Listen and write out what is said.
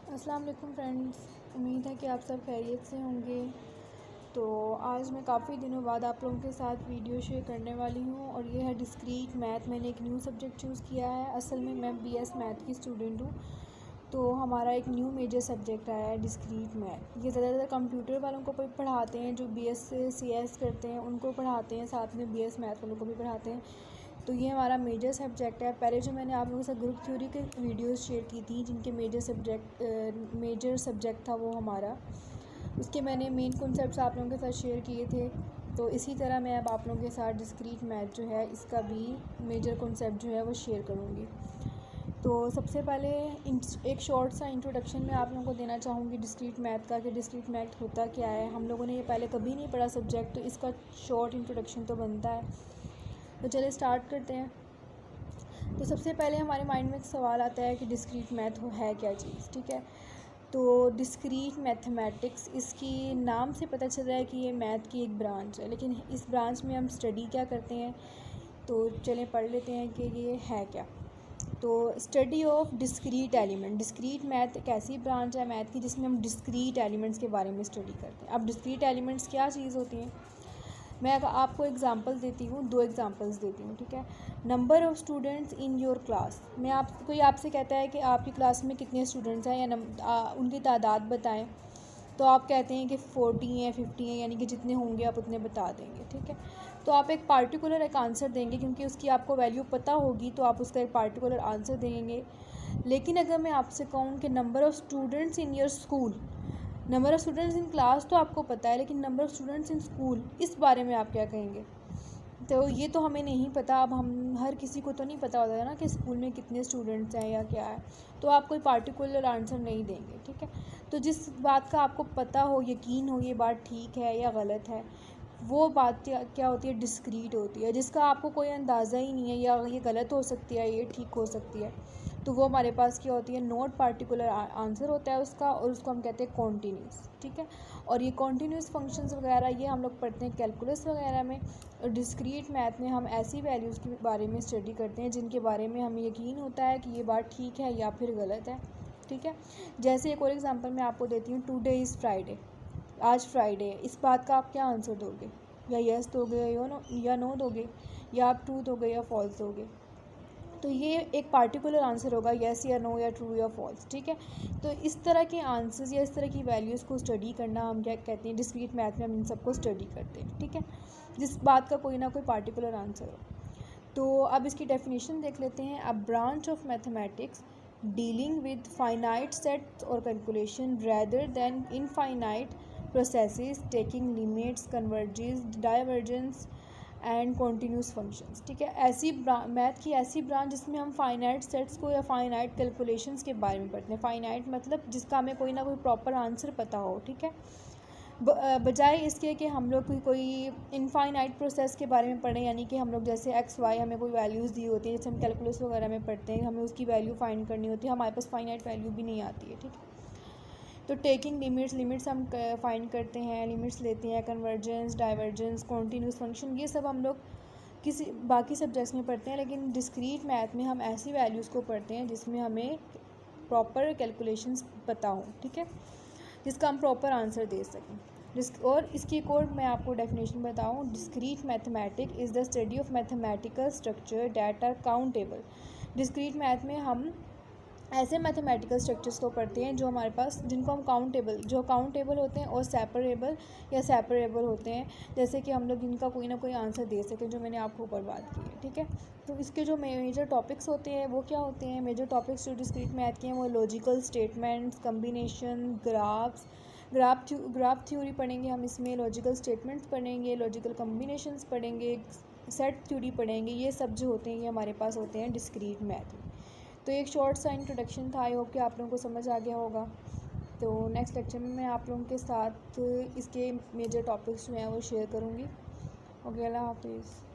अस्सलाम वालेकुम फ्रेंड्स, उम्मीद है कि आप सब खैरियत से होंगे। तो आज मैं काफ़ी दिनों बाद आप लोगों के साथ वीडियो शेयर करने वाली हूँ और ये है डिस्क्रीट मैथ। मैंने एक न्यू सब्जेक्ट चूज़ किया है। असल में मैं बीएस मैथ की स्टूडेंट हूँ, तो हमारा एक न्यू मेजर सब्जेक्ट आया है डिस्क्रीट मैथ। ये ज़्यादातर कंप्यूटर वालों को पढ़ाते हैं, जो बीएस सीएस करते हैं उनको पढ़ाते हैं, साथ में बीएस मैथ वालों को भी पढ़ाते हैं। तो ये हमारा मेजर सब्जेक्ट है। पहले जो मैंने आप लोगों से ग्रुप थ्योरी के वीडियोस शेयर की थी, जिनके मेजर सब्जेक्ट था वो हमारा, उसके मैंने मेन कॉन्सेप्ट्स आप लोगों के साथ शेयर किए थे। तो इसी तरह मैं अब आप लोगों के साथ डिस्क्रीट मैथ जो है, इसका भी मेजर कॉन्सेप्ट जो है वो शेयर करूँगी। तो सबसे पहले एक शॉर्ट सा इंट्रोडक्शन मैं आप लोगों को देना चाहूँगी डिस्क्रीट मैथ का, कि डिस्क्रीट मैथ होता क्या है। हम लोगों ने ये पहले कभी नहीं पढ़ा सब्जेक्ट, तो इसका शॉर्ट इंट्रोडक्शन तो बनता है। तो चलिए स्टार्ट करते हैं। तो सबसे पहले हमारे माइंड में एक सवाल आता है कि डिस्क्रीट मैथ है क्या चीज़, ठीक है। तो डिस्क्रीट मैथमेटिक्स, इसकी नाम से पता चल रहा है कि ये मैथ की एक ब्रांच है, लेकिन इस ब्रांच में हम स्टडी क्या करते हैं, तो चलें पढ़ लेते हैं कि ये है क्या। तो study of discrete element, discrete math एक ऐसी ब्रांच है मैथ की जिसमें हम डिस्क्रीट एलिमेंट्स के बारे में स्टडी करते हैं। अब डिस्क्रीट एलिमेंट्स क्या चीज़ होती हैं, मैं आपको एग्जांपल देती हूँ, 2 एग्जांपल्स देती हूँ, ठीक है। Number of students in your class, कोई आपसे कहता है कि आपकी क्लास में कितने स्टूडेंट्स हैं या उनकी तादाद बताएं, तो आप कहते हैं कि 40 हैं, 50 हैं, यानी कि जितने होंगे आप उतने बता देंगे, ठीक है। तो आप एक पार्टिकुलर एक आंसर देंगे, क्योंकि उसकी आपको वैल्यू पता होगी, तो आप उसका एक पार्टिकुलर आंसर देंगे। लेकिन अगर मैं आपसे कहूँ कि number of students in your school, number of students in class तो आपको पता है, लेकिन number of students in school, इस बारे में आप क्या कहेंगे। तो ये तो हमें नहीं पता। अब हम हर किसी को तो नहीं पता होता है ना कि स्कूल में कितने स्टूडेंट्स हैं या क्या है, तो आप कोई पार्टिकुलर आंसर नहीं देंगे, ठीक है। तो जिस बात का आपको पता हो, यकीन हो ये बात ठीक है या गलत है, वो बात क्या होती है, डिस्क्रीट होती है। जिसका आपको कोई अंदाज़ा ही नहीं है, या ये गलत हो सकती है, ये ठीक हो सकती है, तो वो हमारे पास क्या होती है, नॉट पार्टिकुलर आंसर होता है उसका, और उसको हम कहते हैं कॉन्टीन्यूस, ठीक है। और ये कॉन्टीन्यूस फंक्शंस वगैरह ये हम लोग पढ़ते हैं कैलकुलस वगैरह में। और डिस्क्रीट मैथ में हम ऐसी वैल्यूज़ के बारे में स्टडी करते हैं जिनके बारे में हमें यकीन होता है कि ये बात ठीक है या फिर गलत है, ठीक है। जैसे एक और एग्जांपल मैं आपको देती हूँ, टुडे इज़ फ्राइडे, आज फ्राइडे है। इस बात का आप क्या आंसर दोगे, या यस दोगे या नो दोगे, या आप ट्रू दोगे या फॉल्स दोगे। तो ये एक पार्टिकुलर आंसर होगा, येस या नो या ट्रू या फॉल्स, ठीक है। तो इस तरह के आंसर्स या इस तरह की वैल्यूज़ को स्टडी करना हम क्या कहते हैं, डिस्क्रीट मैथ में हम इन सबको स्टडी करते हैं, ठीक है, जिस बात का कोई ना कोई पार्टिकुलर आंसर हो। तो अब इसकी डेफिनेशन देख लेते हैं। A branch of mathematics dealing with finite sets और calculation rather than infinite processes taking limits, convergence, divergence and continuous functions, ठीक है। मैथ की ऐसी ब्रांच जिसमें हम फाइनाइट सेट्स को या फाइनाइट कैलकुलेशंस के बारे में पढ़ते हैं। फाइनाइट मतलब जिसका हमें कोई ना कोई प्रॉपर आंसर पता हो, ठीक है, बजाय इसके कि हम लोग कोई इनफाइनाइट प्रोसेस के बारे में पढ़ें, यानी कि हम लोग जैसे एक्स वाई हमें कोई वैल्यूज़ दी होती है, जैसे हम कैलकुलस वगैरह में पढ़ते हैं, हमें उसकी वैल्यू फाइंड करनी होती है, हमारे पास फाइनाइट वैल्यू भी नहीं आती है, ठीक है। तो टेकिंग लिमिट्स हम फाइंड करते हैं, लिमिट्स लेते हैं, कन्वर्जेंस, डाइवर्जेंस, कॉन्टीन्यूस फंक्शन, ये सब हम लोग किसी बाकी सब्जेक्ट्स में पढ़ते हैं। लेकिन डिस्क्रीट मैथ में हम ऐसी वैल्यूज़ को पढ़ते हैं जिसमें हमें प्रॉपर कैलकुलेशंस पता हो, ठीक है, जिसका हम प्रॉपर आंसर दे सकें। और इसकी एक और मैं आपको डेफिनेशन बताऊं, discrete mathematic is the study of mathematical structure that are countable. Discrete math में हम ऐसे मैथमेटिकल स्ट्रक्चर्स को पढ़ते हैं जो हमारे पास, जिनको हम काउंटेबल होते हैं और सेपरेबल होते हैं, जैसे कि हम लोग इनका कोई ना कोई आंसर दे सकें, जो मैंने आपको ऊपर बात की है, ठीक है। तो इसके जो मेजर टॉपिक्स होते हैं वो क्या होते हैं, मेजर टॉपिक्स जो डिस्क्रीट मैथ के हैं वो logical statements, combination, graph theory पढ़ेंगे हम, इसमें लॉजिकल स्टेटमेंट्स पढ़ेंगे, लॉजिकल कम्बिनेशंस पढ़ेंगे, सेट थ्योरी पढ़ेंगे। ये सब जो होते हैं ये हमारे पास होते हैं डिस्क्रीट मैथ में। तो एक शॉर्ट सा इंट्रोडक्शन था, आई होप कि आप लोगों को समझ आ गया होगा। तो नेक्स्ट लेक्चर में मैं आप लोगों के साथ इसके मेजर टॉपिक्स जो हैं वो शेयर करूँगी। ओके, अल्लाह हाफिज़।